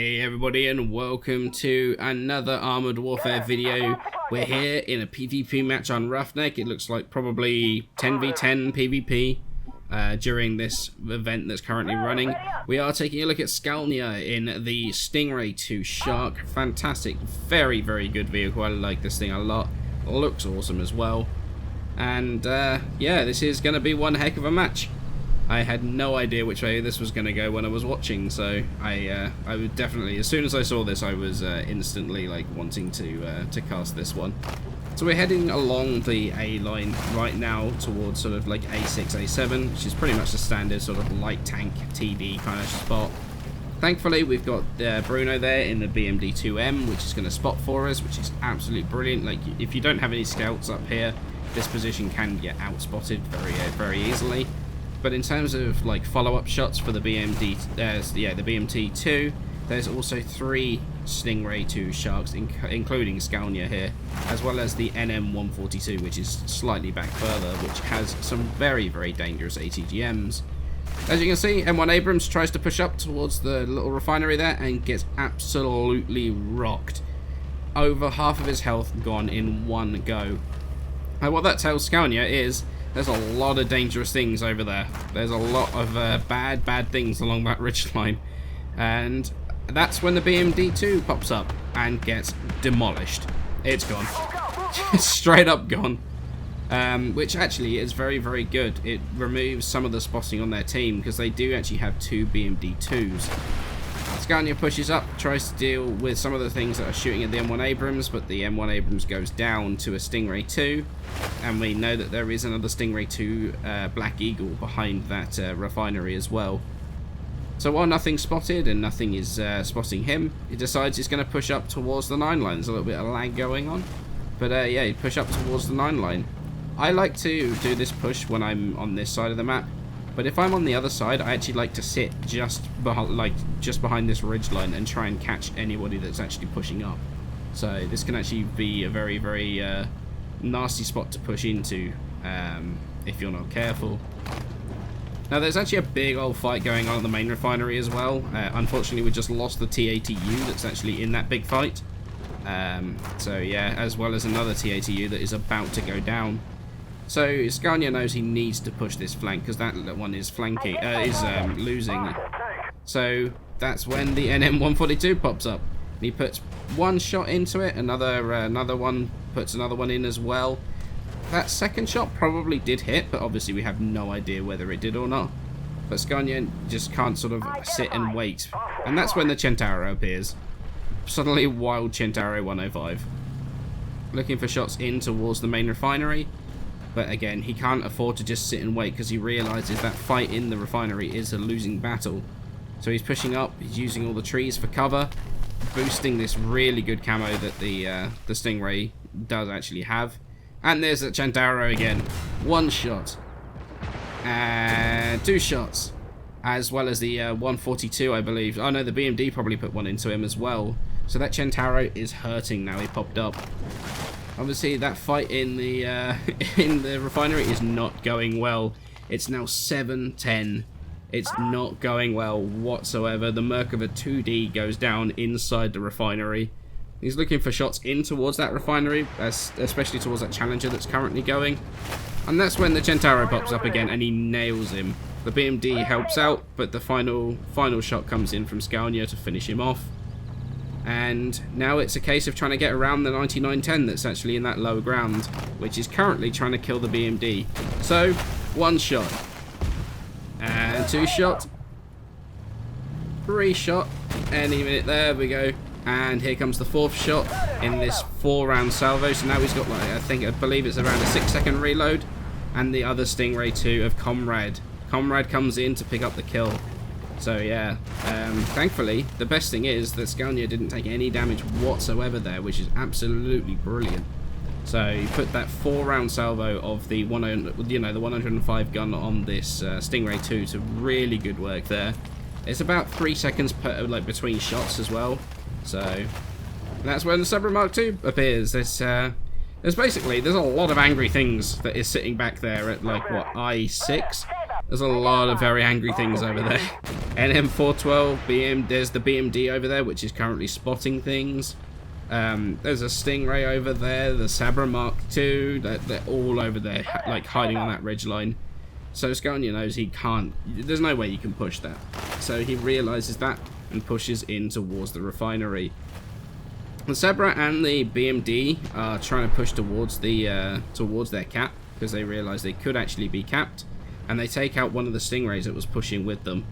Hey everybody, and welcome to another Armored Warfare video. We're here in a PvP match on Roughneck. It looks like probably 10v10 PvP during this event that's currently running. We are taking a look at Scalnia in the Stingray 2 Shark. Fantastic, very good vehicle. I like this thing a lot. Looks awesome as well. And yeah, this is going to be one heck of a match. I had no idea which way this was going to go when I was watching, so I would definitely, as soon as I saw this, I was instantly like wanting to cast this one. So we're heading along the A line right now towards sort of like A6, A7, which is pretty much the standard sort of light tank TD kind of spot. Thankfully, we've got Bruno there in the BMD-2M, which is going to spot for us, which is absolutely brilliant. Like, if you don't have any scouts up here, this position can get outspotted very easily. But in terms of like follow-up shots for the BMD, the BMT-2, there's also 3 Stingray 2 Sharks, including Scalnia here, as well as the NM-142, which is slightly back further, which has some very dangerous ATGMs. As you can see, M1 Abrams tries to push up towards the little refinery there and gets absolutely rocked. Over half of his health gone in one go. And what that tells Scalnia is there's a lot of dangerous things over there. There's a lot of bad things along that ridgeline. And that's when the BMD-2 pops up and gets demolished. It's gone. Straight up gone. Which actually is very good. It removes some of the spotting on their team because they do actually have 2 BMD-2s. Scalnia pushes up, tries to deal with some of the things that are shooting at the M1 Abrams, but the M1 Abrams goes down to a Stingray 2, and we know that there is another Stingray 2 Black Eagle behind that refinery as well. So while nothing's spotted and nothing is spotting him, he decides he's going to push up towards the 9 line. There's a little bit of lag going on, but yeah, he'd push up towards the 9 line. I like to do this push when I'm on this side of the map. But if I'm on the other side, I actually like to sit just behind this ridge line and try and catch anybody that's actually pushing up. So this can actually be a very nasty spot to push into if you're not careful. Now there's actually a big old fight going on at the main refinery as well. Unfortunately, we just lost the TATU that's actually in that big fight. So yeah, as well as another TATU that is about to go down. So Scalnia knows he needs to push this flank because that one is losing. So that's when the NM-142 pops up. He puts one shot into it, another one puts another one in as well. That second shot probably did hit, but obviously we have no idea whether it did or not. But Scalnia just can't sort of sit and wait, and that's when the Centauro appears. Suddenly, wild Centauro 105, looking for shots in towards the main refinery. But again, he can't afford to just sit and wait because he realizes that fight in the refinery is a losing battle. So he's pushing up, he's using all the trees for cover, boosting this really good camo that the Stingray does actually have. And there's the Centauro again. 1 shot. And 2 shots. As well as the 142, I believe. Oh no, the BMD probably put one into him as well. So that Centauro is hurting now he popped up. Obviously, that fight in the refinery is not going well. It's now 7-10. It's not going well whatsoever. The Merkava 2D goes down inside the refinery. He's looking for shots in towards that refinery, especially towards that Challenger that's currently going. And that's when the Centauro pops up again, and he nails him. The BMD helps out, but the final shot comes in from Scalnia to finish him off. And now it's a case of trying to get around the 9910 that's actually in that lower ground, which is currently trying to kill the BMD. So, 1 shot. And 2 shot. 3 shot. Any minute, there we go. And here comes the 4th shot in this 4-round salvo. So now he's got, like, I believe it's around a 6-second reload. And the other Stingray 2 of Comrade. Comrade comes in to pick up the kill. So yeah, thankfully, the best thing is that Scalnia didn't take any damage whatsoever there, which is absolutely brilliant. So you put that 4-round salvo of the the 105 gun on this Stingray 2 to really good work there. It's about 3 seconds between shots as well. So that's when the Submarine Mark II appears. There's a lot of angry things that is sitting back there at like what, I6. There's a lot of very angry things over there. NM412, there's the BMD over there, which is currently spotting things. There's a Stingray over there, the Sabra Mark II, they're all over there, like hiding on that ridge line. So Scania knows he can't, there's no way you can push that. So he realizes that and pushes in towards the refinery. The Sabra and the BMD are trying to push towards their cap, because they realize they could actually be capped, and they take out one of the Stingrays that was pushing with them.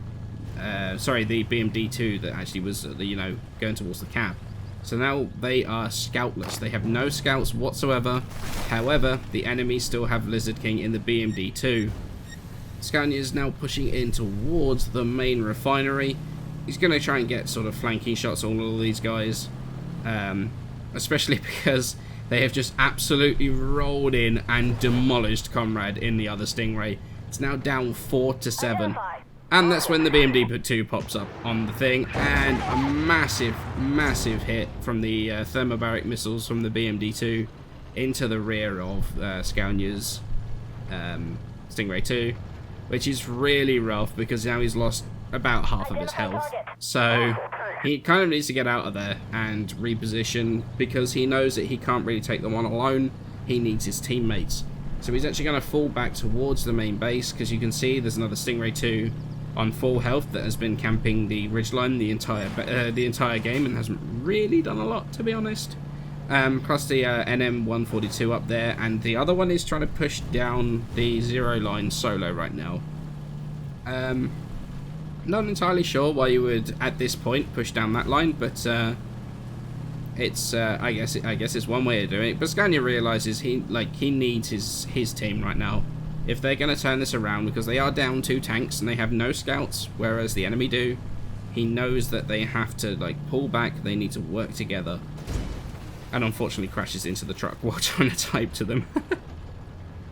Sorry, the BMD2 that actually was, going towards the cap. So now they are scoutless. They have no scouts whatsoever. However, the enemies still have Lizard King in the BMD2. Scania is now pushing in towards the main refinery. He's going to try and get sort of flanking shots on all of these guys. Especially because they have just absolutely rolled in and demolished Comrade in the other Stingray. It's now down 4-7. And that's when the BMD2 pops up on the thing, and a massive, massive hit from the thermobaric missiles from the BMD2 into the rear of Scania's Stingray 2, which is really rough because now he's lost about half of his health. So he kind of needs to get out of there and reposition, because he knows that he can't really take them on alone. He needs his teammates. So he's actually going to fall back towards the main base, because you can see there's another Stingray 2 on full health that has been camping the ridgeline the entire game and hasn't really done a lot, to be honest. Plus the NM142 up there, and the other one is trying to push down the 0 line solo right now. Not entirely sure why you would at this point push down that line, but it's I guess it's one way of doing it. But Scania realizes he needs his team right now. If they're going to turn this around, because they are down 2 tanks and they have no scouts, whereas the enemy do, he knows that they have to pull back, they need to work together. And unfortunately crashes into the truck while trying to type to them.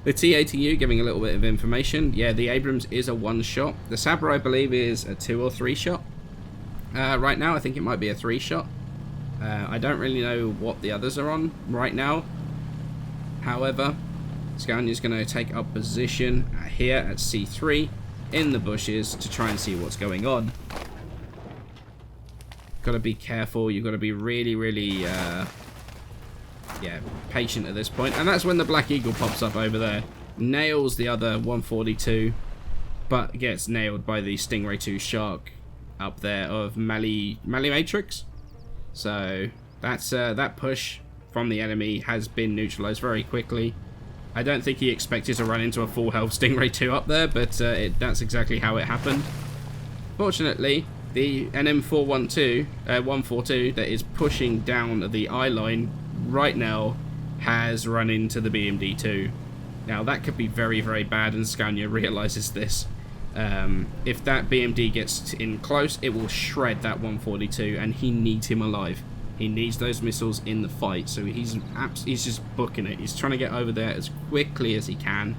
The T-ATU giving a little bit of information. Yeah, the Abrams is a 1-shot. The Sabra, I believe, is a 2 or 3 shot. Right now, I think it might be a 3 shot. I don't really know what the others are on right now. However, Scania's going to take up position here at C3 in the bushes to try and see what's going on. Got to be careful. You've got to be really, really patient at this point. And that's when the Black Eagle pops up over there. Nails the other 142, but gets nailed by the Stingray 2 Shark up there of Mali Matrix. So that's that push from the enemy has been neutralized very quickly. I don't think he expected to run into a full health Stingray 2 up there, but that's exactly how it happened. Fortunately, the NM142 that is pushing down the eye line right now has run into the BMD2. Now that could be very, very bad, and Scania realizes this. If that BMD gets in close, it will shred that 142, and he needs him alive. He needs those missiles in the fight, so he's just booking it. He's trying to get over there as quickly as he can,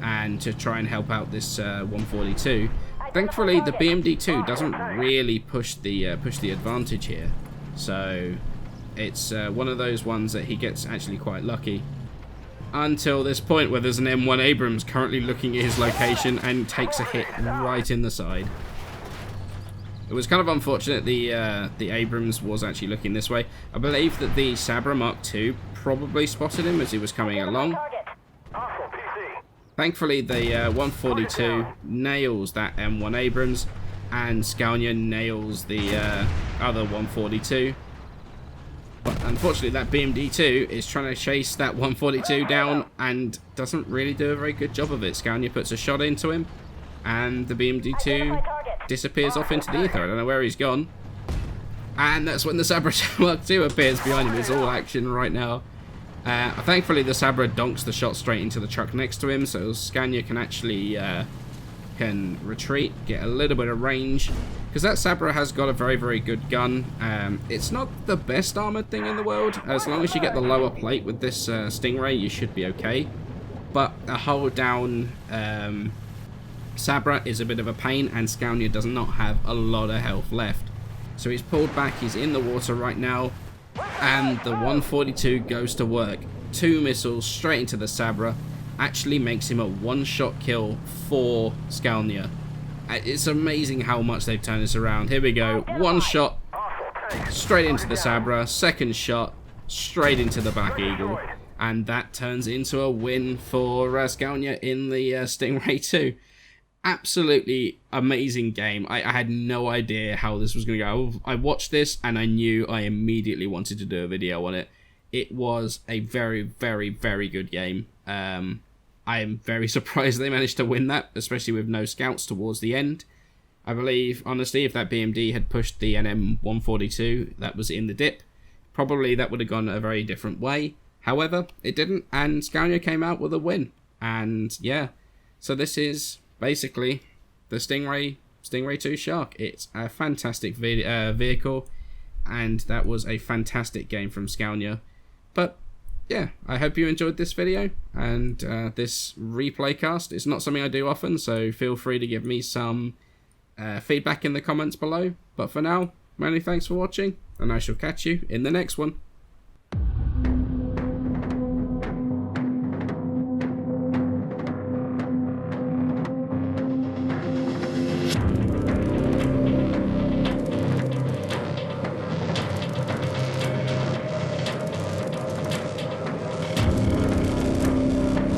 and to try and help out this 142. Thankfully, the BMD2 doesn't really push the advantage here, so it's one of those ones that he gets actually quite lucky. Until this point where there's an M1 Abrams currently looking at his location and takes a hit right in the side. It was kind of unfortunate the Abrams was actually looking this way. I believe that the Sabra Mark II probably spotted him as he was coming along. Thankfully, the 142 nails that M1 Abrams, and Scania nails the other 142. But unfortunately, that BMD2 is trying to chase that 142 down and doesn't really do a very good job of it. Scania puts a shot into him, and the BMD2 disappears off into the ether. I don't know where he's gone. And that's when the Sabra Mark II appears behind him. It's all action right now. Thankfully, the Sabra donks the shot straight into the truck next to him, so Scania can actually can retreat, get a little bit of range. Because that Sabra has got a very, very good gun. It's not the best armored thing in the world. As long as you get the lower plate with this Stingray, you should be okay. But a hold down Sabra is a bit of a pain, and Scania does not have a lot of health left. So he's pulled back, he's in the water right now, and the 142 goes to work. 2 missiles straight into the Sabra. Actually makes him a 1-shot kill for Scania. It's amazing how much they've turned this around. Here we go. One shot straight into the Sabra. Second shot straight into the Black Eagle. And that turns into a win for Scalnia in the Stingray 2. Absolutely amazing game. I had no idea how this was going to go. I watched this and I knew I immediately wanted to do a video on it. It was a very, very, very good game. I am very surprised they managed to win that, especially with no scouts towards the end. I believe, honestly, if that BMD had pushed the NM142 that was in the dip, probably that would have gone a very different way. However, it didn't, and Scalnia came out with a win. And yeah, so this is basically the Stingray 2 Shark. It's a fantastic vehicle, and that was a fantastic game from Scalnia. But yeah, I hope you enjoyed this video and this replay cast. It's not something I do often, so feel free to give me some feedback in the comments below. But for now, many thanks for watching, and I shall catch you in the next one.